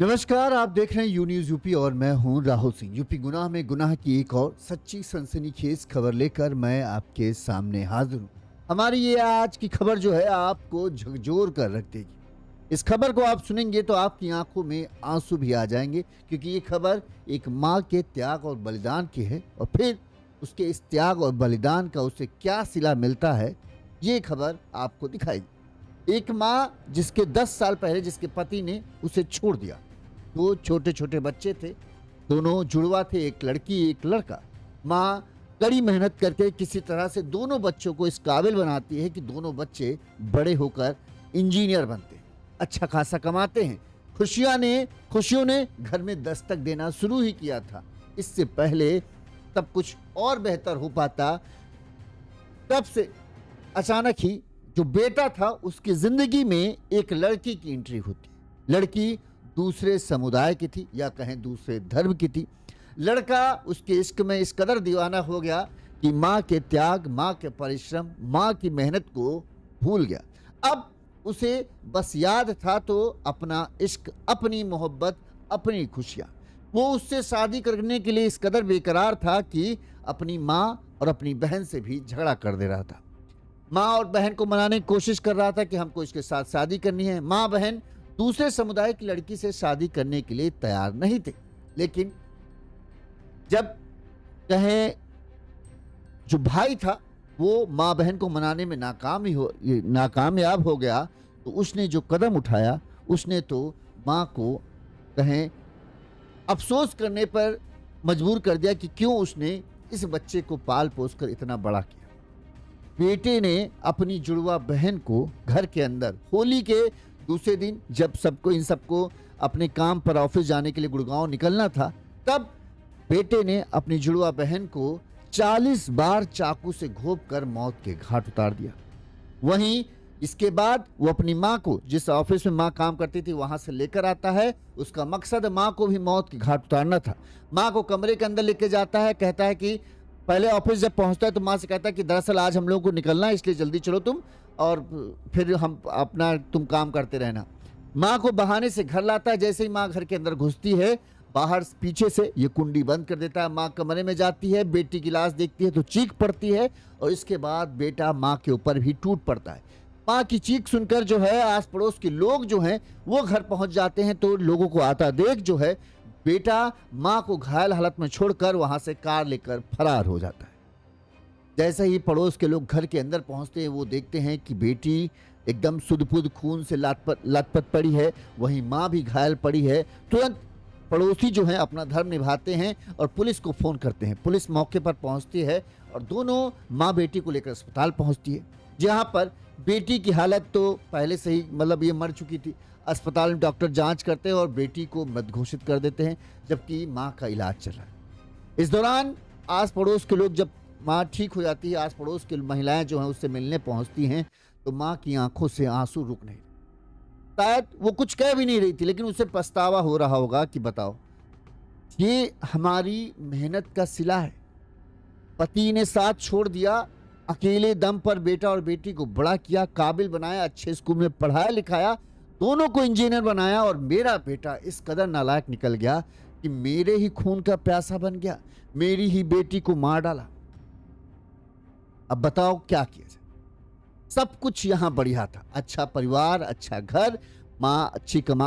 नमस्कार, आप देख रहे हैं यू न्यूज़ यूपी और मैं हूं राहुल सिंह। यूपी गुनाह में गुनाह की एक और सच्ची सनसनीखेज खबर लेकर मैं आपके सामने हाजिर हूं। हमारी ये आज की खबर जो है आपको झकझोर कर रख देगी। इस खबर को आप सुनेंगे तो आपकी आंखों में आंसू भी आ जाएंगे, क्योंकि ये खबर एक माँ के त्याग और बलिदान की है और फिर उसके इस त्याग और बलिदान का उसे क्या सिला मिलता है, ये खबर आपको दिखाएगी। एक माँ जिसके 10 साल पहले जिसके पति ने उसे छोड़ दिया। दो छोटे छोटे बच्चे थे, दोनों जुड़वा थे, एक लड़की एक लड़का। माँ कड़ी मेहनत करके किसी तरह से दोनों बच्चों को इस काबिल बनाती है कि दोनों बच्चे बड़े होकर इंजीनियर बनते हैं, अच्छा खासा कमाते हैं। खुशियों ने घर में दस्तक देना शुरू ही किया था। इससे पहले सब कुछ और बेहतर हो पाता, तब से अचानक ही जो बेटा था उसकी जिंदगी में एक लड़की की एंट्री होती। लड़की दूसरे समुदाय की थी या कहें दूसरे धर्म की थी। लड़का उसके इश्क में इस कदर दीवाना हो गया कि माँ के त्याग, माँ के परिश्रम, माँ की मेहनत को भूल गया। अब उसे बस याद था तो अपना इश्क, अपनी मोहब्बत, अपनी खुशियाँ। वो उससे शादी करने के लिए इस कदर बेकरार था कि अपनी माँ और अपनी बहन से भी झगड़ा कर दे रहा था। माँ और बहन को मनाने की कोशिश कर रहा था कि हमको इसके साथ शादी करनी है। माँ बहन दूसरे समुदाय की लड़की से शादी करने के लिए तैयार नहीं थे, लेकिन जब कहें जो भाई था वो माँ बहन को मनाने में नाकामयाब हो गया, तो उसने जो कदम उठाया उसने तो माँ को कहें अफसोस करने पर मजबूर कर दिया कि क्यों उसने इस बच्चे को पाल पोस कर इतना बड़ा किया। बेटे ने अपनी जुड़वा बहन को घर के अंदर होली के दूसरे दिन, जब इन सबको अपने काम पर ऑफिस जाने के लिए गुड़गांव निकलना था, तब बेटे ने अपनी जुड़वा बहन को 40 बार चाकू से घोंप कर मौत के घाट उतार दिया। वहीं इसके बाद वो अपनी माँ को, जिस ऑफिस में माँ काम करती थी, वहां से लेकर आता है। उसका मकसद माँ को भी मौत के घाट उतारना था। माँ को कमरे के अंदर लेके जाता है, कहता है कि पहले ऑफिस जब पहुंचता है तो माँ से कहता है कि दरअसल आज हम लोगों को निकलना है, इसलिए जल्दी चलो तुम, और फिर तुम काम करते रहना। माँ को बहाने से घर लाता है। जैसे ही माँ घर के अंदर घुसती है, बाहर पीछे से ये कुंडी बंद कर देता है। माँ कमरे में जाती है, बेटी की लाश देखती है तो चीख पड़ती है, और इसके बाद बेटा माँ के ऊपर भी टूट पड़ता है। माँ की चीख सुनकर जो है आस पड़ोस के लोग जो हैं वो घर पहुंच जाते हैं, तो लोगों को आता देख जो है बेटा माँ को घायल हालत में छोड़कर वहां से कार लेकर फरार हो जाता है। जैसे ही पड़ोस के लोग घर के अंदर पहुंचते हैं, वो देखते हैं कि बेटी एकदम सुध-पुध खून से लथपथ पड़ी है, वहीं माँ भी घायल पड़ी है। तुरंत पड़ोसी जो हैं अपना धर्म निभाते हैं और पुलिस को फोन करते हैं। पुलिस मौके पर पहुंचती है और दोनों माँ बेटी को लेकर अस्पताल पहुंचती है, जहां पर बेटी की हालत तो पहले से ही ये मर चुकी थी। अस्पताल में डॉक्टर जांच करते हैं और बेटी को मृत घोषित कर देते हैं, जबकि माँ का इलाज चल रहा है। इस दौरान आस पड़ोस के लोग, जब माँ ठीक हो जाती है, आस पड़ोस की महिलाएं जो हैं उससे मिलने पहुंचती हैं, तो माँ की आंखों से आंसू रुक नहीं। शायद वो कुछ कह भी नहीं रही थी, लेकिन उसे पछतावा हो रहा होगा कि बताओ, ये हमारी मेहनत का सिला है। पति ने साथ छोड़ दिया, अकेले दम पर बेटा और बेटी को बड़ा किया, काबिल बनाया, अच्छे स्कूल में पढ़ाया लिखाया, दोनों को इंजीनियर बनाया, और मेरा बेटा इस कदर नालायक निकल गया कि मेरे ही खून का प्यासा बन गया, मेरी ही बेटी को मार डाला। अब बताओ क्या किया जाए। सब कुछ यहां बढ़िया था, अच्छा परिवार, अच्छा घर, माँ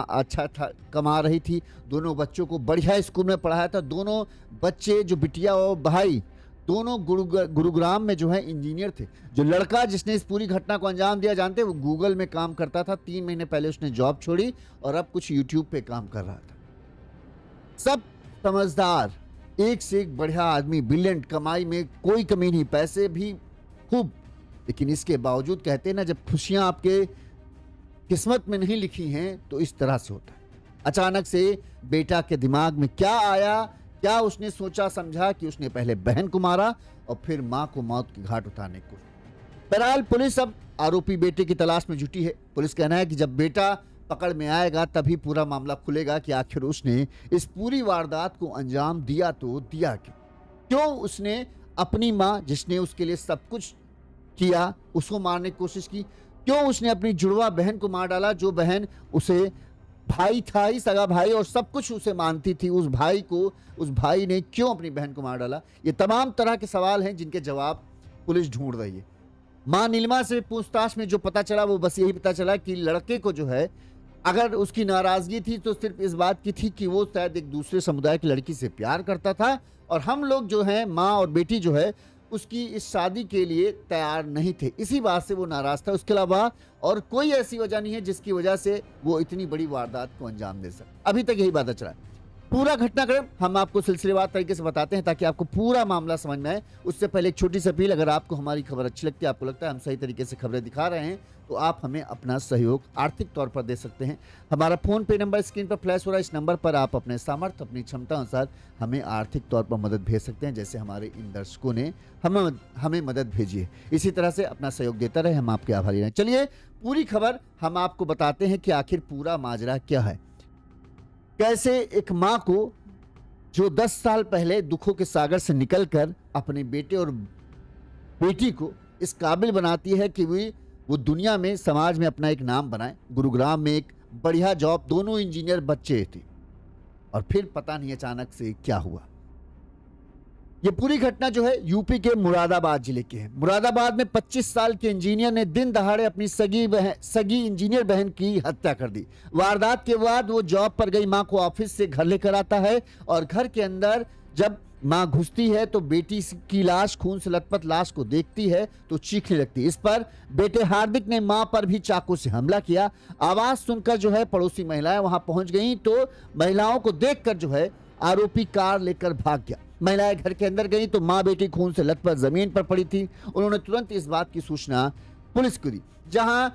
अच्छा था, कमा रही थी, दोनों बच्चों को बढ़िया स्कूल में पढ़ाया था। दोनों बच्चे, जो बिटिया और भाई, दोनों गुरुग्राम में जो है इंजीनियर थे। जो लड़का जिसने इस पूरी घटना को अंजाम दिया, जानते वो गूगल में काम करता था। 3 महीने पहले उसने जॉब छोड़ी और अब कुछ यूट्यूब पे काम कर रहा था। सब समझदार, एक से एक बढ़िया आदमी, ब्रिलियंट, कमाई में कोई कमी नहीं, पैसे भी खूब। लेकिन इसके बावजूद कहते हैं ना, जब खुशियां आपके किस्मत में नहीं लिखी हैं तो इस तरह से होता है। अचानक से बेटा के दिमाग में क्या आया, क्या उसने सोचा समझा कि उसने पहले बहन को मारा और फिर मां को मौत के घाट उतारने को। बहरहाल पुलिस अब आरोपी बेटे की तलाश में जुटी है। पुलिस कहना है कि जब बेटा पकड़ में आएगा तभी पूरा मामला खुलेगा कि आखिर उसने इस पूरी वारदात को अंजाम दिया तो दिया क्यों उसने अपनी माँ, जिसने उसके लिए सब कुछ किया, उसको मारने की कोशिश की। क्यों उसने अपनी जुड़वा बहन को मार डाला, जो बहन उसे भाई था ही, सगा भाई, और सब कुछ उसे मानती थी। उस भाई ने क्यों अपनी बहन को मार डाला? ये तमाम तरह के सवाल हैं जिनके जवाब पुलिस ढूंढ रही है। मां नीलिमा से पूछताछ में जो पता चला वो बस यही पता चला कि लड़के को जो है, अगर उसकी नाराजगी थी तो सिर्फ इस बात की थी कि वो शायद एक दूसरे समुदाय की लड़की से प्यार करता था, और हम लोग जो हैं, माँ और बेटी जो है, उसकी इस शादी के लिए तैयार नहीं थे। इसी बात से वो नाराज था। उसके अलावा और कोई ऐसी वजह नहीं है जिसकी वजह से वो इतनी बड़ी वारदात को अंजाम दे सके। अभी तक यही बात चला है। पूरा घटनाक्रम हम आपको सिलसिलेवार तरीके से बताते हैं ताकि आपको पूरा मामला समझ में आए। उससे पहले एक छोटी सी अपील, अगर आपको हमारी खबर अच्छी लगती है, आपको लगता है हम सही तरीके से खबरें दिखा रहे हैं, तो आप हमें अपना सहयोग आर्थिक तौर पर दे सकते हैं। हमारा फोन पे नंबर स्क्रीन पर फ्लैश हो रहा है। इस नंबर पर आप अपने सामर्थ्य, अपनी क्षमता अनुसार हमें आर्थिक तौर पर मदद भेज सकते हैं, जैसे हमारे इन दर्शकों ने हमें मदद भेजी है। इसी तरह से अपना सहयोग देता रहे, हम आपके आभारी रहें। चलिए पूरी खबर हम आपको बताते हैं कि आखिर पूरा माजरा क्या है। कैसे एक माँ को, जो 10 साल पहले दुखों के सागर से निकलकर अपने बेटे और बेटी को इस काबिल बनाती है कि वो दुनिया में, समाज में अपना एक नाम बनाए। गुरुग्राम में एक बढ़िया जॉब, दोनों इंजीनियर बच्चे थे, और फिर पता नहीं अचानक से क्या हुआ। ये पूरी घटना जो है यूपी के मुरादाबाद जिले की है। मुरादाबाद में 25 साल के इंजीनियर ने दिन दहाड़े अपनी सगी इंजीनियर बहन की हत्या कर दी। वारदात के बाद वो जॉब पर गई मां को ऑफिस से घर लेकर आता है, और घर के अंदर जब मां घुसती है तो बेटी की लाश, खून से लथपथ लाश को देखती है तो चीखने लगती है। इस पर बेटे हार्दिक ने मां पर भी चाकू से हमला किया। आवाज सुनकर जो है पड़ोसी महिलाएं वहां पहुंच गई, तो महिलाओं को देखकर जो है आरोपी कार लेकर भाग गया। महिलाएं घर के अंदर गई तो मां बेटी खून से लथपथ जमीन पर पड़ी थी। उन्होंने तुरंत इस बात की सूचना पुलिस को दी, जहां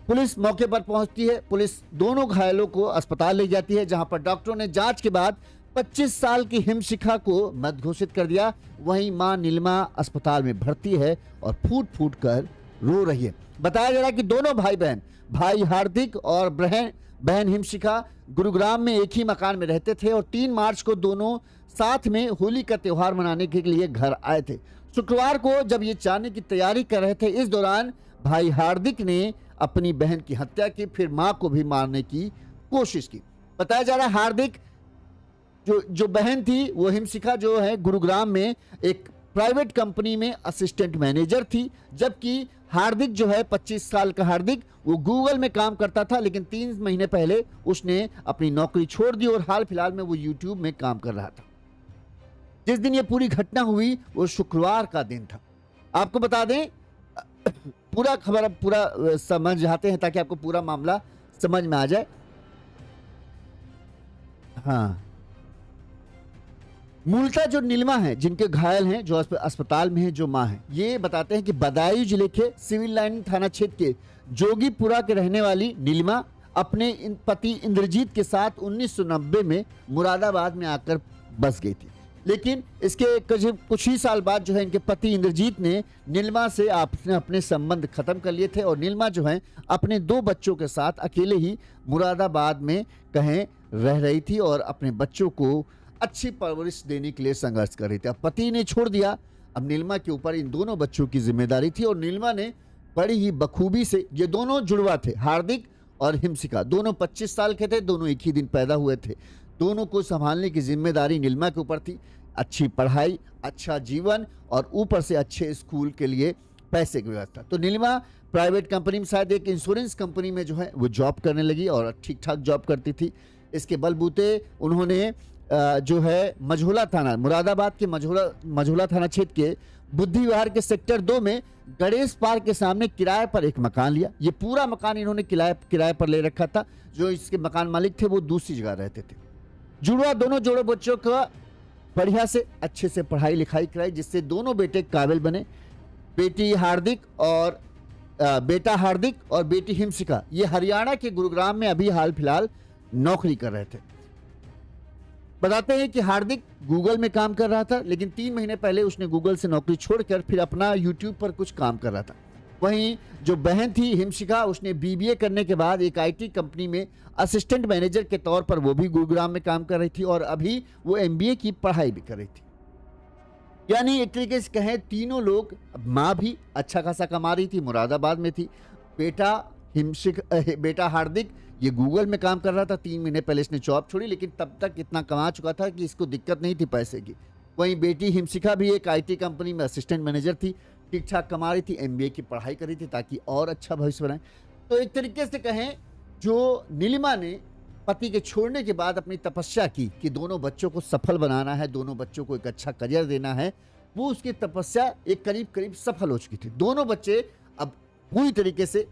पुलिस मौके पर पहुंचती है। पुलिस दोनों घायलों को अस्पताल ले जाती है, जहां पर डॉक्टरों ने जांच के बाद 25 साल की हिमशिखा को मृत घोषित कर दिया। वहीं मां नीलिमा अस्पताल में भर्ती है और फूट फूट कर रो रही है। बताया जा रहा है कि दोनों भाई बहन, भाई हार्दिक और बहन हिमशिखा, गुरुग्राम में एक ही मकान में रहते थे, और 3 मार्च को दोनों साथ में होली का त्योहार मनाने के लिए घर आए थे। शुक्रवार को जब ये जाने की तैयारी कर रहे थे, इस दौरान भाई हार्दिक ने अपनी बहन की हत्या की, फिर मां को भी मारने की कोशिश की। बताया जा रहा है हार्दिक जो बहन थी, वो हिमशिखा जो है गुरुग्राम में एक प्राइवेट कंपनी में असिस्टेंट मैनेजर थी, जबकि हार्दिक जो है 25 साल का हार्दिक, वो गूगल में काम करता था, लेकिन 3 महीने पहले उसने अपनी नौकरी छोड़ दी और हाल फिलहाल में वो यूट्यूब में काम कर रहा था। जिस दिन ये पूरी घटना हुई वो शुक्रवार का दिन था। आपको बता दें, पूरा खबर अब पूरा समझ आते हैं ताकि आपको पूरा मामला समझ में आ जाए। हाँ, मूलतः जो नीलिमा है, जिनके घायल हैं, जो अस्पताल में है, जो मां है, ये बताते हैं कि बदायूं जिले के सिविल लाइन थाना क्षेत्र के जोगीपुरा के रहने वाली नीलिमा अपने पति इंद्रजीत के साथ 1990 में मुरादाबाद में आकर बस गई थी। लेकिन इसके कुछ ही साल बाद जो है इनके पति इंद्रजीत ने नीलिमा से अपने संबंध खत्म कर लिए थे, और नीलिमा जो है अपने 2 बच्चों के साथ अकेले ही मुरादाबाद में कहीं रह रही थी और अपने बच्चों को अच्छी परवरिश देने के लिए संघर्ष कर रही थी। अब पति ने छोड़ दिया, अब नीलिमा के ऊपर इन दोनों बच्चों की जिम्मेदारी थी, और नीलिमा ने बड़ी ही बखूबी से, ये दोनों जुड़वा थे, हार्दिक और हिमशिखा, दोनों 25 साल के थे, दोनों एक ही दिन पैदा हुए थे, दोनों को संभालने की जिम्मेदारी नीलिमा के ऊपर थी। अच्छी पढ़ाई, अच्छा जीवन, और ऊपर से अच्छे स्कूल के लिए पैसे की व्यवस्था। तो नीलिमा प्राइवेट कंपनी में, शायद एक इंश्योरेंस कंपनी में जो है वो जॉब करने लगी, और ठीक ठाक जॉब करती थी। इसके बलबूते उन्होंने जो है मझोला थाना, मुरादाबाद के मझोला थाना क्षेत्र के बुद्धि विहार के सेक्टर 2 में गणेश पार्क के सामने किराए पर एक मकान लिया। ये पूरा मकान इन्होंने किराए पर ले रखा था। जो इसके मकान मालिक थे वो दूसरी जगह रहते थे। जुड़वा दोनों जोड़े बच्चों का बढ़िया से अच्छे से पढ़ाई लिखाई कराई, जिससे दोनों बेटे काबिल बने। बेटा हार्दिक और बेटी हिमशिखा ये हरियाणा के गुरुग्राम में अभी हाल फिलहाल नौकरी कर रहे थे। बताते हैं कि हार्दिक गूगल में काम कर रहा था, लेकिन 3 महीने पहले उसने गूगल से नौकरी छोड़कर फिर अपना यूट्यूब पर कुछ काम कर रहा था। वहीं जो बहन थी हिमशिखा, उसने बीबीए करने के बाद एक आईटी कंपनी में असिस्टेंट मैनेजर के तौर पर वो भी गुरुग्राम में काम कर रही थी, और अभी वो एमबीए की पढ़ाई भी कर रही थी। यानी एक तरीके से कहें, तीनों लोग, माँ भी अच्छा खासा कमा रही थी, मुरादाबाद में थी, बेटा हार्दिक ये गूगल में काम कर रहा था, 3 महीने पहले इसने जॉब छोड़ी, लेकिन तब तक इतना कमा चुका था कि इसको दिक्कत नहीं थी पैसे की। वहीं बेटी हिमशिखा भी एक आईटी कंपनी में असिस्टेंट मैनेजर थी, ठीक-ठाक कमा रही थी, एमबीए की पढ़ाई कर रही थी ताकि और अच्छा भविष्य बनाए। तो एक तरीके से कहें, जो नीलिमा ने पति के छोड़ने के बाद अपनी तपस्या की कि दोनों बच्चों को सफल बनाना है, दोनों बच्चों को एक अच्छा करियर देना है, वो उसकी तपस्या एक करीब-करीब सफल हो चुकी थी। दोनों बच्चे अब पूरी तरीके से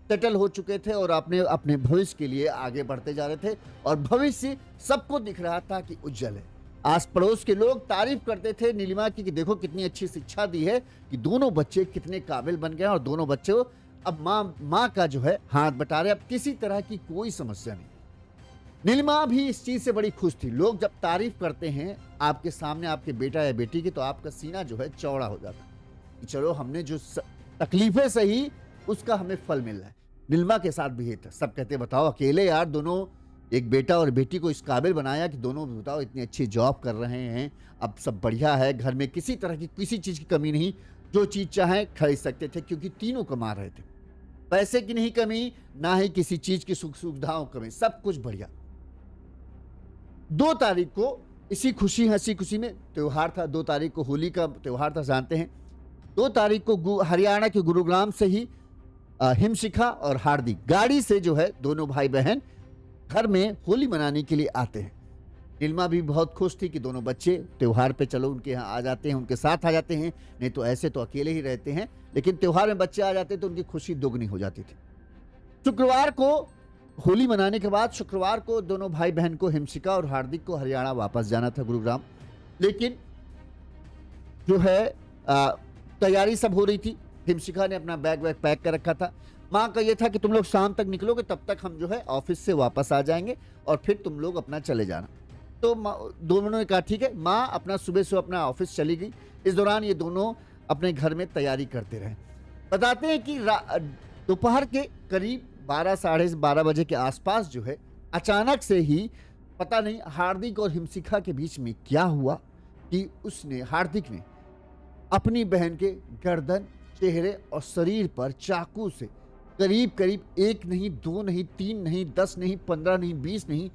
सेटल हो चुके थे और अपने अपने भविष्य के लिए आगे बढ़ते जा रहे थे और भविष्य सबको दिख रहा था कि उज्जवल है। आस पड़ोस के लोग तारीफ करते थे नीलिमा की कि देखो कितनी अच्छी शिक्षा दी है, कि दोनों बच्चे कितने काबिल बन गए और दोनों बच्चों अब माँ का जो है हाथ बटा रहे, अब किसी तरह की कोई समस्या नहीं। नीलिमा भी इस चीज से बड़ी खुश थी। लोग जब तारीफ करते हैं आपके सामने आपके बेटा या बेटी की, तो आपका सीना जो है चौड़ा हो जाता है कि चलो हमने जो तकलीफें सही उसका हमें फल मिल रहा है। नीलिमा के साथ भी ये था। सब कहते बताओ अकेले यार दोनों एक बेटा और बेटी को इस काबिल बनाया कि दोनों बताओ इतनी अच्छी जॉब कर रहे हैं, अब सब बढ़िया है, घर में किसी तरह की किसी चीज की कमी नहीं, जो चीज चाहे खरीद सकते थे क्योंकि तीनों कमा रहे थे। पैसे की नहीं कमी, ना ही किसी चीज की सुख सुविधाओं कमी, सब कुछ बढ़िया। 2 तारीख को इसी खुशी हंसी खुशी में त्योहार था। 2 तारीख को होली का त्योहार था, जानते हैं। 2 तारीख को हरियाणा के गुरुग्राम से ही हिमशिखा और हार्दिक गाड़ी से जो है दोनों भाई बहन घर में होली मनाने के लिए आते हैं। नीलिमा भी बहुत खुश थी कि दोनों बच्चे त्योहार पे चलो उनके यहाँ आ जाते हैं, उनके साथ आ जाते हैं, नहीं तो ऐसे तो अकेले ही रहते हैं, लेकिन त्योहार में बच्चे आ जाते तो उनकी खुशी दोगुनी हो जाती थी। शुक्रवार को होली मनाने के बाद शुक्रवार को दोनों भाई बहन को, हिमशिखा और हार्दिक को, हरियाणा वापस जाना था गुरुग्राम। लेकिन जो है तैयारी सब हो रही थी। हिमशिखा ने अपना बैग वैग पैक कर रखा था। माँ का ये था कि तुम लोग शाम तक निकलोगे, तब तक हम जो है ऑफिस से वापस आ जाएंगे और फिर तुम लोग अपना चले जाना। तो दोनों ने कहा ठीक है। माँ अपना सुबह अपना ऑफिस चली गई। इस दौरान ये दोनों अपने घर में तैयारी करते रहे। बताते हैं कि दोपहर के करीब 12 साढ़े 12 बजे के आसपास जो है अचानक से ही पता नहीं हार्दिक और हिमशिखा के बीच में क्या हुआ कि हार्दिक ने अपनी बहन के गर्दन, चेहरे और शरीर पर चाकू से करीब करीब 1 नहीं, 2 नहीं, 3 नहीं, 10 नहीं, 15 नहीं, 20 नहीं,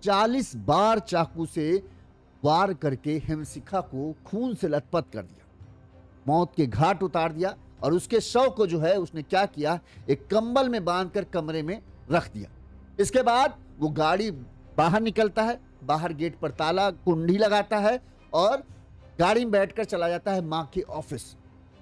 40 बार चाकू से वार करके हिमशिखा को खून से लथपथ कर दिया, मौत के घाट उतार दिया। और उसके शव को जो है उसने क्या किया, एक कंबल में बांधकर कमरे में रख दिया। इसके बाद वो गाड़ी बाहर निकलता है, बाहर गेट पर ताला कुंडी लगाता है और गाड़ी में बैठकर चला जाता है माँ के ऑफिस।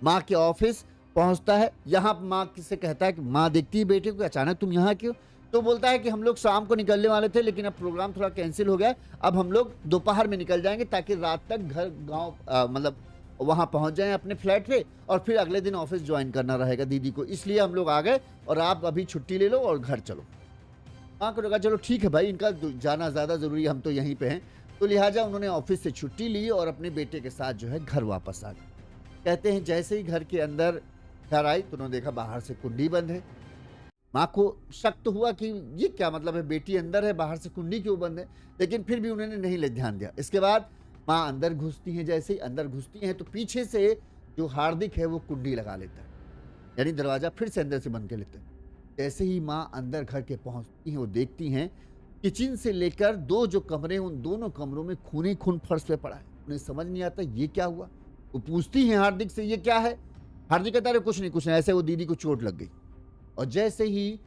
माँ के ऑफिस पहुंचता है। यहाँ माँ से कहता है कि माँ देखती है बेटे को, अचानक तुम यहाँ क्यों? तो बोलता है कि हम लोग शाम को निकलने वाले थे, लेकिन अब प्रोग्राम थोड़ा कैंसिल हो गया, अब हम लोग दोपहर में निकल जाएंगे ताकि रात तक घर गांव मतलब वहाँ पहुँच जाएं अपने फ्लैट पे, और फिर अगले दिन ऑफिस ज्वाइन करना रहेगा दीदी को, इसलिए हम लोग आ गए और आप अभी छुट्टी ले लो और घर चलो। माँ को लगा चलो ठीक है भाई, इनका जाना ज़्यादा ज़रूरी, हम तो यहीं पे हैं। तो लिहाजा उन्होंने ऑफिस से छुट्टी ली और अपने बेटे के साथ जो है घर वापस आ गए। कहते हैं जैसे ही घर के अंदर घर आई तो उन्होंने देखा बाहर से कुंडी बंद है। माँ को शक तो हुआ कि ये क्या मतलब है, बेटी अंदर है, बाहर से कुंडी क्यों बंद है, लेकिन फिर भी उन्होंने नहीं ध्यान दिया। इसके बाद माँ अंदर घुसती हैं। जैसे ही अंदर घुसती हैं तो पीछे से जो हार्दिक है वो कुंडी लगा लेता है, यानी दरवाजा फिर से अंदर से बंद कर लेता है। जैसे ही माँ अंदर घर के पहुँचती हैं वो देखती हैं किचन से लेकर 2 जो कमरे हैं उन दोनों कमरों में खून ही खून फर्श पे पड़ा है। उन्हें समझ नहीं आता ये क्या हुआ। वो पूछती हैं हार्दिक से ये क्या है। हार्दिक कहता है कुछ नहीं, ऐसे वो दीदी को चोट लग गई। और जैसे ही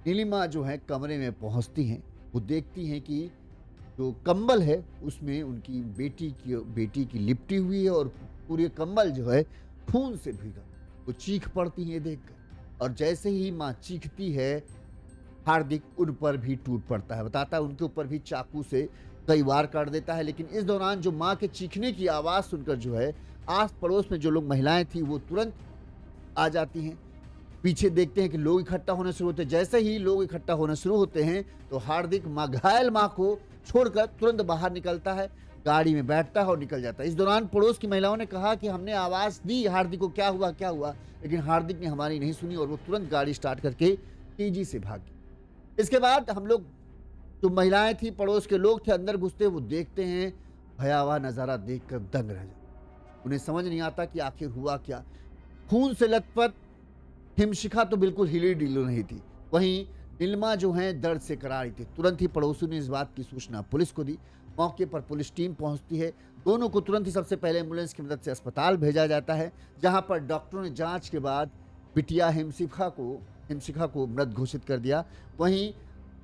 नीलिमा जो है कमरे में पहुंचती हैं वो देखती हैं कि जो कंबल है उसमें उनकी बेटी की लिपटी हुई है और पूरे कंबल जो है खून से भीगा। वो चीख पड़ती है देखकर, और जैसे ही माँ चीखती है हार्दिक उन पर भी टूट पड़ता है। बताता है उनके ऊपर भी चाकू से कई वार काट देता है। लेकिन इस दौरान जो माँ के चीखने की आवाज़ सुनकर जो है आस पड़ोस में जो लोग महिलाएं थी वो तुरंत आ जाती हैं। पीछे देखते हैं कि लोग इकट्ठा होना शुरू होते हैं। जैसे ही लोग इकट्ठा होना शुरू होते हैं तो हार्दिक घायल माँ को छोड़कर तुरंत बाहर निकलता है, गाड़ी में बैठता है और निकल जाता है। इस दौरान पड़ोस की महिलाओं ने कहा कि हमने आवाज़ दी हार्दिक को, क्या हुआ क्या हुआ, लेकिन हार्दिक ने हमारी नहीं सुनी और वो तुरंत गाड़ी स्टार्ट करके तेजी से भाग गई। इसके बाद हम लोग जो महिलाएं थी, पड़ोस के लोग थे, अंदर घुसते वो देखते हैं भयावह नज़ारा देखकर दंग रह जाते। उन्हें समझ नहीं आता कि आखिर हुआ क्या। खून से लथपथ हिमशिखा तो बिल्कुल हिली डुली नहीं थी, वहीं नीलिमा जो है दर्द से करा रही थी। तुरंत ही पड़ोसियों ने इस बात की सूचना पुलिस को दी। मौके पर पुलिस टीम पहुंचती है। दोनों को तुरंत ही सबसे पहले एम्बुलेंस की मदद से अस्पताल भेजा जाता है, जहां पर डॉक्टरों ने जांच के बाद बिटिया हिमशिखा को मृत घोषित कर दिया। वहीं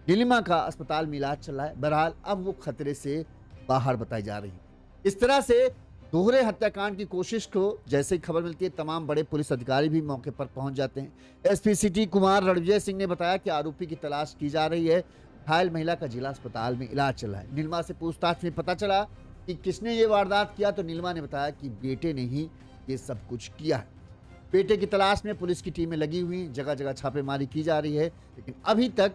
नीलिमा का अस्पताल में इलाज चल रहा है। बहरहाल अब वो खतरे से बाहर बताई जा रही है। इस तरह से दोहरे हत्याकांड की कोशिश को जैसे ही खबर मिलती है, तमाम बड़े पुलिस अधिकारी भी मौके पर पहुंच जाते हैं। एसपी सिटी कुमार रणविजय सिंह ने बताया कि आरोपी की तलाश की जा रही है। घायल महिला का जिला अस्पताल में इलाज चल रहा है। नीलिमा से पूछताछ में पता चला कि किसने ये वारदात किया, तो नीलिमा ने बताया कि बेटे ने ही ये सब कुछ किया है। बेटे की तलाश में पुलिस की टीमें लगी हुई, जगह जगह छापेमारी की जा रही है, लेकिन अभी तक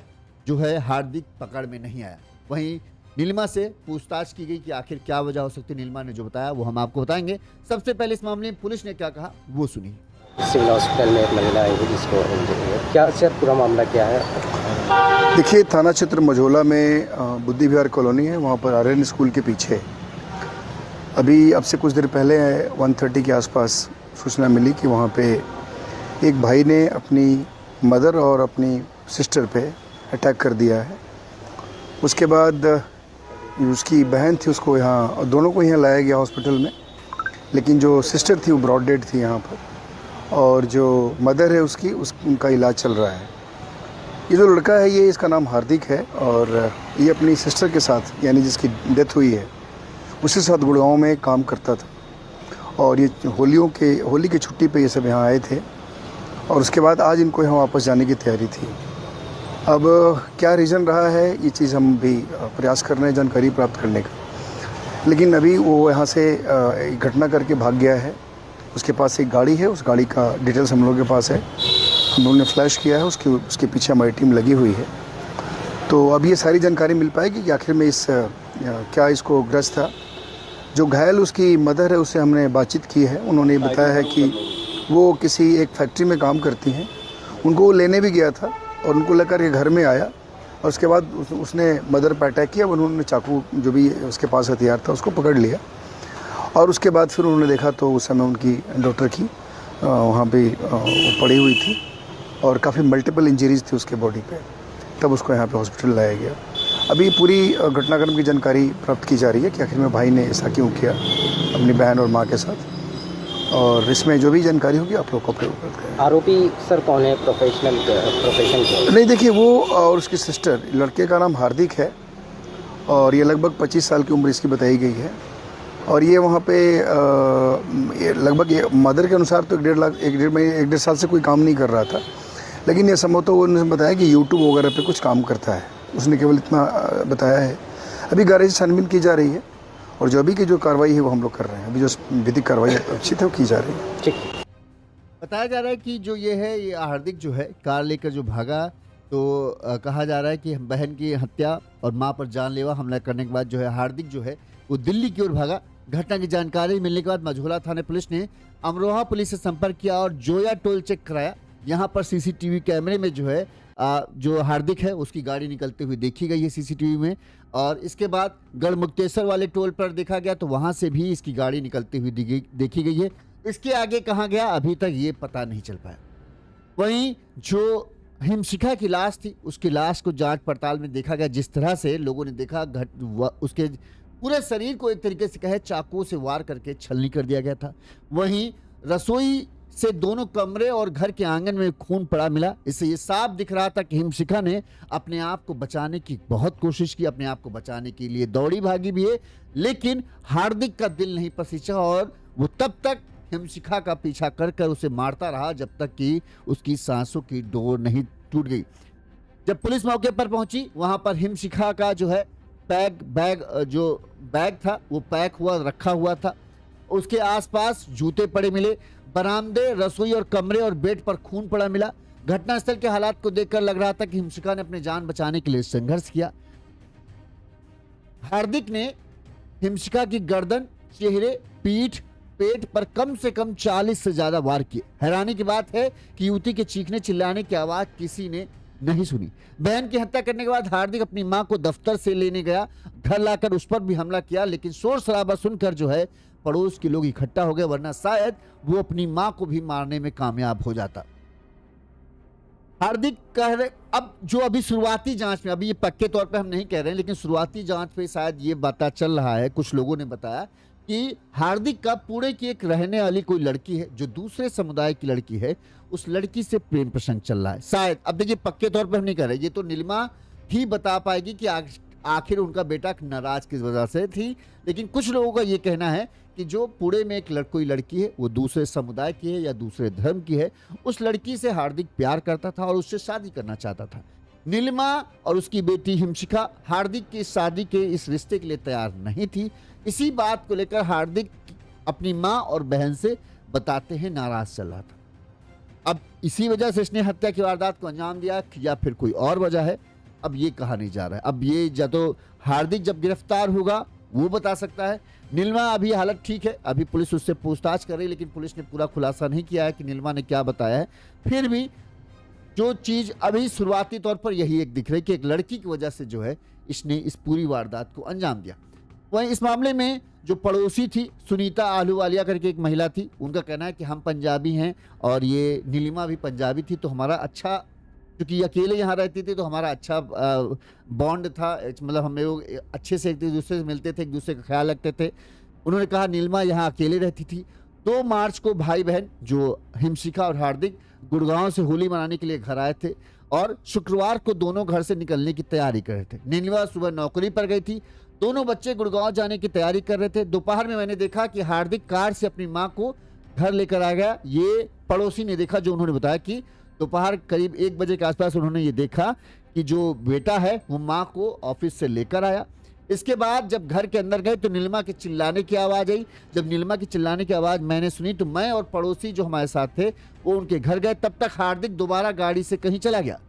जो है हार्दिक पकड़ में नहीं आया। वहीं नीलिमा से पूछताछ की गई कि आखिर क्या वजह हो सकती है। नीलिमा ने जो बताया वो हम आपको बताएंगे। सबसे पहले इस मामले में पुलिस ने क्या कहा वो सुनिए। सिविल हॉस्पिटल में एक महिला आई है जिसको इंजरी है। क्या सर पूरा मामला क्या है? देखिए, थाना क्षेत्र मझोला में बुद्धि विहार कॉलोनी है, वहाँ पर आर्यन स्कूल के पीछे अभी अब से कुछ देर पहले 1:30 के आसपास सूचना मिली कि वहाँ पे एक भाई ने अपनी मदर और अपनी सिस्टर पे अटैक कर दिया है। उसके बाद उसकी बहन थी, उसको यहाँ दोनों को यहाँ लाया गया हॉस्पिटल में, लेकिन जो सिस्टर थी वो ब्रॉड डेड थी यहाँ पर, और जो मदर है उनका इलाज चल रहा है। ये जो लड़का है ये इसका नाम हार्दिक है, और ये अपनी सिस्टर के साथ यानी जिसकी डेथ हुई है उसके साथ गुड़गांव में काम करता था, और ये होली की छुट्टी पे ये सब यहाँ आए थे, और उसके बाद आज इनको यहाँ वापस जाने की तैयारी थी। अब क्या रीज़न रहा है ये चीज़ हम भी प्रयास कर रहे हैं जानकारी प्राप्त करने का, लेकिन अभी वो यहाँ से घटना करके भाग गया है। उसके पास एक गाड़ी है, उस गाड़ी का डिटेल्स हम लोगों के पास है, हम लोगों ने फ्लैश किया है, उसके पीछे हमारी टीम लगी हुई है। तो अब ये सारी जानकारी मिल पाएगी कि आखिर में क्या इसको ग्रस्त था। जो घायल उसकी मदर है उससे हमने बातचीत की है, उन्होंने बताया है कि वो किसी एक फैक्ट्री में काम करती हैं, उनको वो लेने भी गया था और उनको लेकर के घर में आया, और उसके बाद उसने मदर पर अटैक किया। उन्होंने चाकू जो भी उसके पास हथियार था उसको पकड़ लिया, और उसके बाद फिर उन्होंने देखा तो उस समय उनकी डॉक्टर की वहाँ पे पड़ी हुई थी, और काफ़ी मल्टीपल इंजरीज थी उसके बॉडी पे। तब उसको यहाँ पे हॉस्पिटल लाया गया। अभी पूरी घटनाक्रम की जानकारी प्राप्त की जा रही है कि आखिर में भाई ने ऐसा क्यों किया अपनी बहन और माँ के साथ, और इसमें जो भी जानकारी होगी आप लोग को प्रयोग करते हैं। आरोपी सर कौन है? प्रोफेशन क्या? नहीं, देखिए, वो और उसकी सिस्टर, लड़के का नाम हार्दिक है, और ये लगभग 25 साल की उम्र इसकी बताई गई है, और ये वहाँ पे लगभग मदर के अनुसार तो 1.5 साल से कोई काम नहीं कर रहा था, लेकिन ये संभवतः उन्होंने बताया कि यूट्यूब वगैरह पे कुछ काम करता है। उसने केवल इतना बताया है। अभी गारज छानबीन की जा रही है, और जो अभी की जो कार्रवाई है वो हम लोग कर रहे हैं। अभी जो विधिक कार्रवाई उचित है वो की जा रही है। ठीक। बताया जा रहा है कि जो ये हार्दिक जो है कार लेकर जो भागा, तो कहा जा रहा है कि बहन की हत्या और मां पर जानलेवा हमला करने के बाद जो है हार्दिक जो है वो दिल्ली की ओर भागा। घटना की जानकारी मिलने के बाद मझोला थाना पुलिस ने अमरोहा पुलिस से संपर्क किया और जोया टोल चेक कराया। यहाँ पर सीसीटीवी कैमरे में जो है जो हार्दिक है उसकी गाड़ी निकलते हुए देखी गई है सीसीटीवी में, और इसके बाद गढ़मुक्तेश्वर वाले टोल पर देखा गया तो वहां से भी इसकी गाड़ी निकलती हुई देखी गई है। इसके आगे कहाँ गया अभी तक ये पता नहीं चल पाया। वहीं जो हिमशिखा की लाश थी उसकी लाश को जांच पड़ताल में देखा गया। जिस तरह से लोगों ने देखा उसके पूरे शरीर को एक तरीके से कहे चाकू से वार करके छलनी कर दिया गया था। वहीं रसोई से दोनों कमरे और घर के आंगन में खून पड़ा मिला। इससे ये साफ दिख रहा था कि हिमशिखा ने अपने आप को बचाने की बहुत कोशिश की, अपने आप को बचाने के लिए दौड़ी भागी भी है, लेकिन हार्दिक का दिल नहीं पसीचा और वो तब तक हिमशिखा का पीछा कर उसे मारता रहा जब तक कि उसकी सांसों की डोर नहीं टूट गई। जब पुलिस मौके पर पहुंची वहां पर हिमशिखा का जो है बैग था वो पैक हुआ रखा हुआ था। उसके आसपास जूते पड़े मिले। बरामदे, रसोई और कमरे और बेड पर खून पड़ा मिला। घटनास्थल के हालात को देखकर लग रहा था कि हिमशिखा ने अपनी जान बचाने के लिए संघर्ष किया। हार्दिक ने हिमशिखा की गर्दन, चेहरे, पीठ, पेट पर कम से कम 40 से ज्यादा वार किए। हैरानी की बात है कि युवती के चीखने चिल्लाने की आवाज किसी ने नहीं सुनी। बहन की हत्या करने के बाद हार्दिक अपनी मां को दफ्तर से लेने गया, घर लाकर उस पर भी हमला किया, लेकिन शोर शराबा सुनकर जो है पड़ोस के लोग इकट्ठा हो गए, वरना शायद वो अपनी मां को भी मारने में कामयाब हो जाता। हार्दिक कह रहे, अब जो अभी शुरुआती जांच में, अभी ये पक्के तौर पे हम नहीं कह रहे हैं, लेकिन शुरुआती जांच पे शायद ये पता चल रहा है, कुछ लोगों ने बताया कि हार्दिक का पुणे की एक रहने वाली कोई लड़की है जो दूसरे समुदाय की लड़की है, उस लड़की से प्रेम प्रसंग चल रहा है शायद। अब देखिए पक्के तौर पे हम नहीं कह रहे, ये तो नीलिमा ही बता पाएगी कि आखिर उनका बेटा नाराज किस वजह से थी, लेकिन कुछ लोगों का ये कहना है कि जो पुणे में एक कोई लड़की है वो दूसरे समुदाय की है या दूसरे धर्म की है, उस लड़की से हार्दिक प्यार करता था और उससे शादी करना चाहता था। नीलिमा और उसकी बेटी हिमशिखा हार्दिक की शादी के इस रिश्ते के लिए तैयार नहीं थी। इसी बात को लेकर हार्दिक अपनी माँ और बहन से बताते हैं नाराज चल रहा था। अब इसी वजह से इसने हत्या की वारदात को अंजाम दिया या फिर कोई और वजह है, अब ये कहा नहीं जा रहा है। अब ये या तो हार्दिक जब गिरफ्तार होगा वो बता सकता है। नीलिमा अभी हालत ठीक है, अभी पुलिस उससे पूछताछ कर रही है, लेकिन पुलिस ने पूरा खुलासा नहीं किया है कि नीलिमा ने क्या बताया है। फिर भी जो चीज अभी शुरुआती तौर पर यही एक दिख रही कि एक लड़की की वजह से जो है इसने इस पूरी वारदात को अंजाम दिया। वहीं इस मामले में जो पड़ोसी थी सुनीता आहलूवालिया करके एक महिला थी, उनका कहना है कि हम पंजाबी हैं और ये नीलिमा भी पंजाबी थी, तो हमारा अच्छा, क्योंकि अकेले यहाँ रहती थी तो हमारा अच्छा बॉन्ड था, मतलब हम लोग अच्छे से एक दूसरे से मिलते थे, एक दूसरे का ख्याल रखते थे। उन्होंने कहा नीलिमा यहाँ अकेले रहती थी। 2 मार्च को भाई बहन जो हिमशिखा और हार्दिक गुड़गांव से होली मनाने के लिए घर आए थे और शुक्रवार को दोनों घर से निकलने की तैयारी कर रहे थे। नीलिमा सुबह नौकरी पर गई थी, दोनों बच्चे गुड़गांव जाने की तैयारी कर रहे थे। दोपहर में मैंने देखा कि हार्दिक कार से अपनी माँ को घर लेकर आ गया। ये पड़ोसी ने देखा, जो उन्होंने बताया कि दोपहर करीब 1 बजे के आसपास उन्होंने ये देखा कि जो बेटा है वो माँ को ऑफिस से लेकर आया। इसके बाद जब घर के अंदर गए तो नीलिमा के चिल्लाने की आवाज़ आई। जब नीलिमा की चिल्लाने की आवाज़ मैंने सुनी तो मैं और पड़ोसी जो हमारे साथ थे वो उनके घर गए। तब तक हार्दिक दोबारा गाड़ी से कहीं चला गया।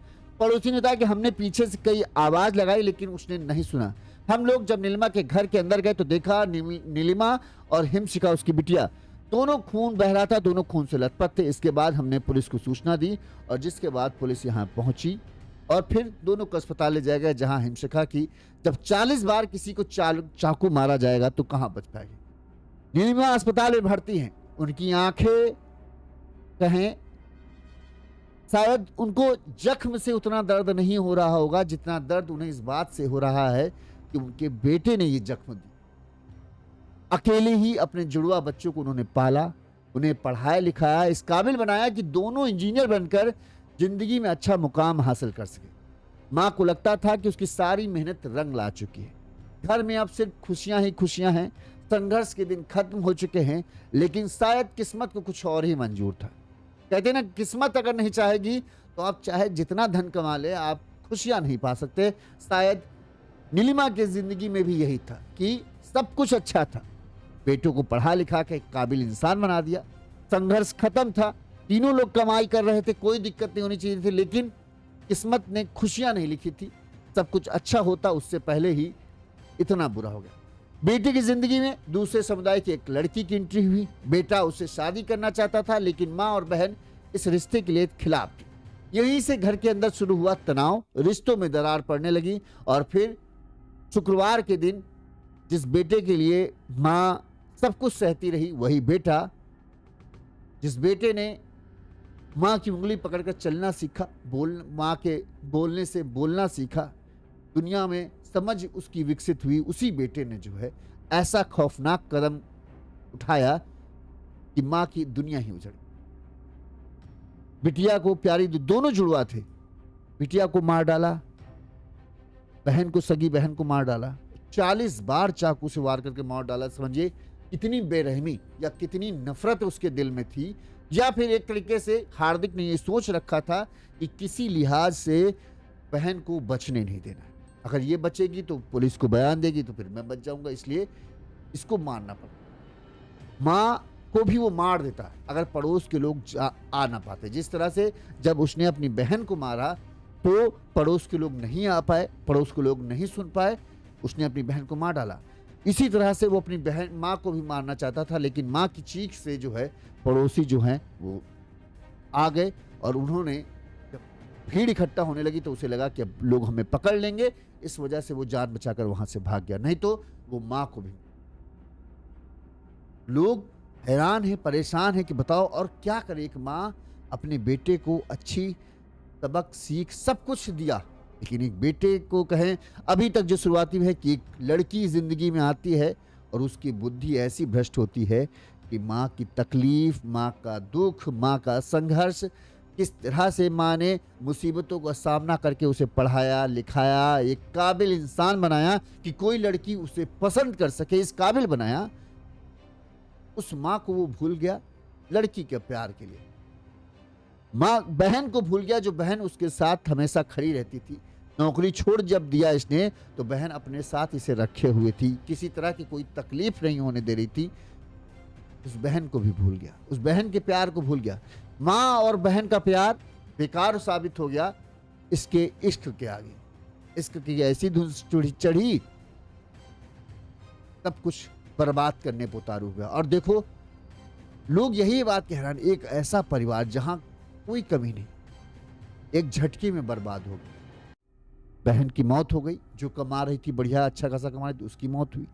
पड़ोसी ने कहा कि हमने पीछे से कई आवाज़ लगाई लेकिन उसने नहीं सुना। हम लोग जब नीलिमा के घर के अंदर गए तो देखा नीलिमा और हिमशिखा उसकी बिटिया दोनों खून बह रहा था, दोनों खून से लथपथ थे। इसके बाद हमने पुलिस को सूचना दी और जिसके बाद पुलिस यहाँ पहुंची और फिर दोनों को अस्पताल ले जाया गया, जहां हिमशिखा की जब 40 बार किसी को चाकू मारा जाएगा तो कहां बच पाएगी। नीलिमा अस्पताल में भर्ती हैं, उनकी आंखें कहें शायद उनको जख्म से उतना दर्द नहीं हो रहा होगा जितना दर्द उन्हें इस बात से हो रहा है कि उनके बेटे ने ये जख्म दी। अकेले ही अपने जुड़वा बच्चों को उन्होंने पाला, उन्हें पढ़ाया लिखाया, इस काबिल बनाया कि दोनों इंजीनियर बनकर जिंदगी में अच्छा मुकाम हासिल कर सके। माँ को लगता था कि उसकी सारी मेहनत रंग ला चुकी है, घर में अब सिर्फ खुशियां ही खुशियां हैं, संघर्ष के दिन खत्म हो चुके हैं। लेकिन शायद किस्मत को कुछ और ही मंजूर था। कहते हैं ना, किस्मत अगर नहीं चाहेगी तो आप चाहे जितना धन कमा ले आप खुशियां नहीं पा सकते। शायद नीलिमा की जिंदगी में भी यही था कि सब कुछ अच्छा था, बेटों को पढ़ा लिखा के एक काबिल इंसान बना दिया, संघर्ष खत्म था, तीनों लोग कमाई कर रहे थे, कोई दिक्कत नहीं होनी चाहिए थी, लेकिन किस्मत ने खुशियां नहीं लिखी थी। सब कुछ अच्छा होता उससे पहले ही इतना बुरा हो गया। बेटी की जिंदगी में दूसरे समुदाय की एक लड़की की एंट्री हुई। बेटा उससे शादी करना चाहता था लेकिन माँ और बहन इस रिश्ते के लिए खिलाफ थी। यहीं से घर के अंदर शुरू हुआ तनाव, रिश्तों में दरार पड़ने लगी और फिर शुक्रवार के दिन जिस बेटे के लिए माँ सब कुछ सहती रही, वही बेटा, जिस बेटे ने माँ की उंगली पकड़कर चलना सीखा, माँ के बोलने से बोलना सीखा, दुनिया में समझ उसकी विकसित हुई, उसी बेटे ने जो है ऐसा खौफनाक कदम उठाया कि माँ की दुनिया ही उजड़ गई। बिटिया को, प्यारी दोनों जुड़वा थे, बिटिया को मार डाला, बहन को, सगी बहन को मार डाला, 40 बार चाकू से वार करके मार डाला। समझिए कितनी बेरहमी या कितनी नफरत उसके दिल में थी। या फिर एक तरीके से हार्दिक ने ये सोच रखा था कि किसी लिहाज से बहन को बचने नहीं देना, अगर ये बचेगी तो पुलिस को बयान देगी तो फिर मैं बच जाऊंगा, इसलिए इसको मारना पड़ा। माँ को भी वो मार देता अगर पड़ोस के लोग आ ना पाते। जिस तरह से जब उसने अपनी बहन को मारा तो पड़ोस के लोग नहीं आ पाए, पड़ोस के लोग नहीं सुन पाए, उसने अपनी बहन को मार डाला। इसी तरह से वो अपनी बहन माँ को भी मारना चाहता था, लेकिन माँ की चीख से जो है पड़ोसी जो हैं वो आ गए और उन्होंने, जब भीड़ इकट्ठा होने लगी तो उसे लगा कि अब लोग हमें पकड़ लेंगे, इस वजह से वो जान बचाकर वहां से भाग गया, नहीं तो वो माँ को भी। लोग हैरान है, परेशान है कि बताओ और क्या करे एक माँ अपने बेटे को अच्छी सबक सीख सब कुछ दिया, लेकिन एक बेटे को कहें अभी तक जो शुरुआती है कि एक लड़की ज़िंदगी में आती है और उसकी बुद्धि ऐसी भ्रष्ट होती है कि माँ की तकलीफ़, माँ का दुःख, माँ का संघर्ष, किस तरह से माँ ने मुसीबतों का सामना करके उसे पढ़ाया, लिखाया, एक काबिल इंसान बनाया कि कोई लड़की उसे पसंद कर सके, इस काबिल बनाया। उस माँ को वो भूल गया लड़की के प्यार के लिए। माँ बहन को भूल गया, जो बहन उसके साथ हमेशा खड़ी रहती थी। नौकरी छोड़ जब दिया इसने तो बहन अपने साथ इसे रखे हुए थी, किसी तरह की कोई तकलीफ नहीं होने दे रही थी। उस बहन को भी भूल गया, उस बहन के प्यार को भूल गया। माँ और बहन का प्यार बेकार साबित हो गया इसके इश्क के आगे। इश्क की ऐसी धुन चढ़ी, सब कुछ बर्बाद करने पर उतारू हुआ। और देखो, लोग यही बात कह रहे हैं, एक ऐसा परिवार जहां कोई कमी नहीं, एक झटके में बर्बाद हो गया। बहन की मौत हो गई, जो कमा रही थी, बढ़िया अच्छा खासा कमा रही थी, उसकी मौत हुई।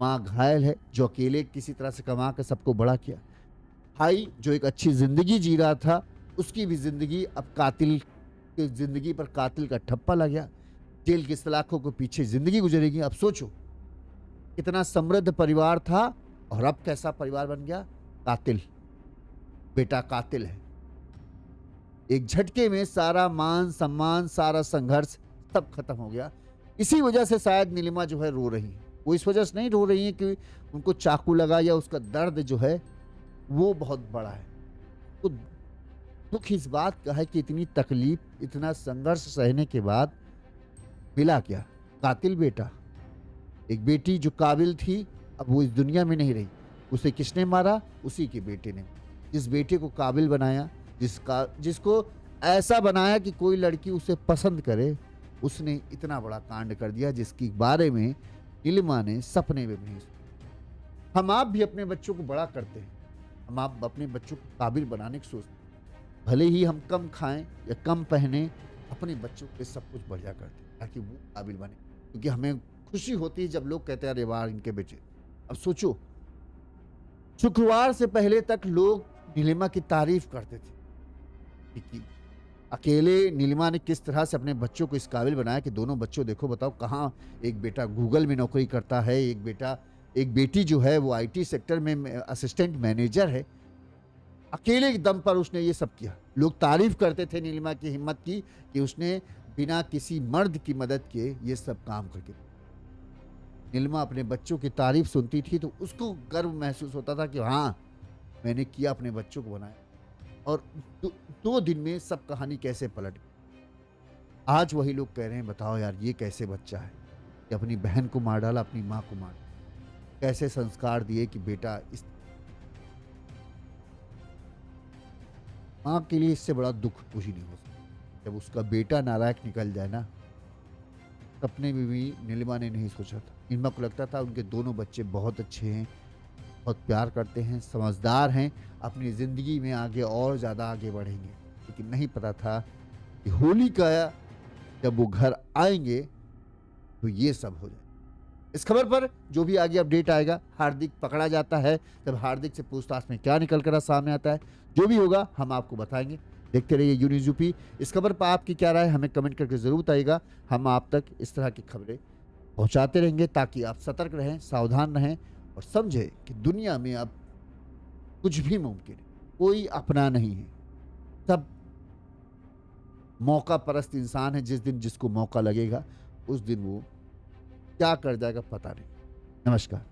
माँ घायल है, जो अकेले किसी तरह से कमा कर सबको बड़ा किया। भाई जो एक अच्छी जिंदगी जी रहा था, उसकी भी जिंदगी अब कातिल की जिंदगी पर कातिल का ठप्पा लग गया। जेल की सलाखों के पीछे जिंदगी गुजरेगी। अब सोचो, कितना समृद्ध परिवार था और अब कैसा परिवार बन गया। कातिल, बेटा कातिल है। एक झटके में सारा मान सम्मान, सारा संघर्ष सब खत्म हो गया। इसी वजह से शायद नीलिमा जो है रो रही है। वो इस वजह से नहीं रो रही है कि उनको चाकू लगा, या उसका दर्द जो है वो बहुत बड़ा है। तो दुख इस बात का है कि इतनी तकलीफ, इतना संघर्ष सहने के बाद मिला क्या? कातिल बेटा। एक बेटी जो काबिल थी, अब वो इस दुनिया में नहीं रही। उसे किसने मारा? उसी के बेटे ने। जिस बेटे को काबिल बनाया, जिसको ऐसा बनाया कि कोई लड़की उसे पसंद करे, उसने इतना बड़ा कांड कर दिया जिसके बारे में नीलिमा ने सपने में भी नहीं सोचा। हम आप भी अपने बच्चों को बड़ा करते हैं, हम आप अपने बच्चों को काबिल बनाने की सोचते हैं। भले ही हम कम खाएं या कम पहने, अपने बच्चों के सब कुछ बढ़िया करते हैं ताकि वो काबिल बने। क्योंकि हमें खुशी होती है जब लोग कहते हैं अरे वाह इनके बेटे। अब सोचो, शुक्रवार से पहले तक लोग नीलिमा की तारीफ करते थे कि अकेले नीलिमा ने किस तरह से अपने बच्चों को इस काबिल बनाया कि दोनों बच्चों देखो, बताओ कहाँ, एक बेटा गूगल में नौकरी करता है, एक बेटी जो है वो आईटी सेक्टर में असिस्टेंट मैनेजर है। अकेले के दम पर उसने ये सब किया। लोग तारीफ करते थे नीलिमा की हिम्मत की कि उसने बिना किसी मर्द की मदद के ये सब काम करके। नीलिमा अपने बच्चों की तारीफ सुनती थी तो उसको गर्व महसूस होता था कि हाँ, मैंने किया, अपने बच्चों को बनाया। और 2 दिन में सब कहानी कैसे पलट गई। आज वही लोग कह रहे हैं बताओ यार ये कैसे बच्चा है कि अपनी बहन को मार डाला, अपनी माँ को मार डाला। कैसे संस्कार दिए कि बेटा इस माँ के लिए इससे बड़ा दुख कुछ ही नहीं हो सकता। जब उसका बेटा नालायक निकल जाए ना, सपने में भी नीलिमा ने नहीं सोचा था। नीलिमा को लगता था उनके दोनों बच्चे बहुत अच्छे हैं, बहुत प्यार करते हैं, समझदार हैं, अपनी ज़िंदगी में आगे और ज़्यादा आगे बढ़ेंगे। लेकिन नहीं पता था कि होली का जब वो घर आएंगे तो ये सब हो जाए। इस खबर पर जो भी आगे अपडेट आएगा, हार्दिक पकड़ा जाता है, तब हार्दिक से पूछताछ में क्या निकल कर सामने आता है, जो भी होगा हम आपको बताएंगे। देखते रहिए यू न्यूज़ यूपी। इस खबर पर आपकी क्या राय, हमें कमेंट करके ज़रूर बताइएगा। हम आप तक इस तरह की खबरें पहुंचाते रहेंगे ताकि आप सतर्क रहें, सावधान रहें और समझें कि दुनिया में अब कुछ भी मुमकिन है, कोई अपना नहीं है। सब मौका परस्त इंसान है। जिस दिन जिसको मौका लगेगा उस दिन वो क्या कर जाएगा पता नहीं। नमस्कार।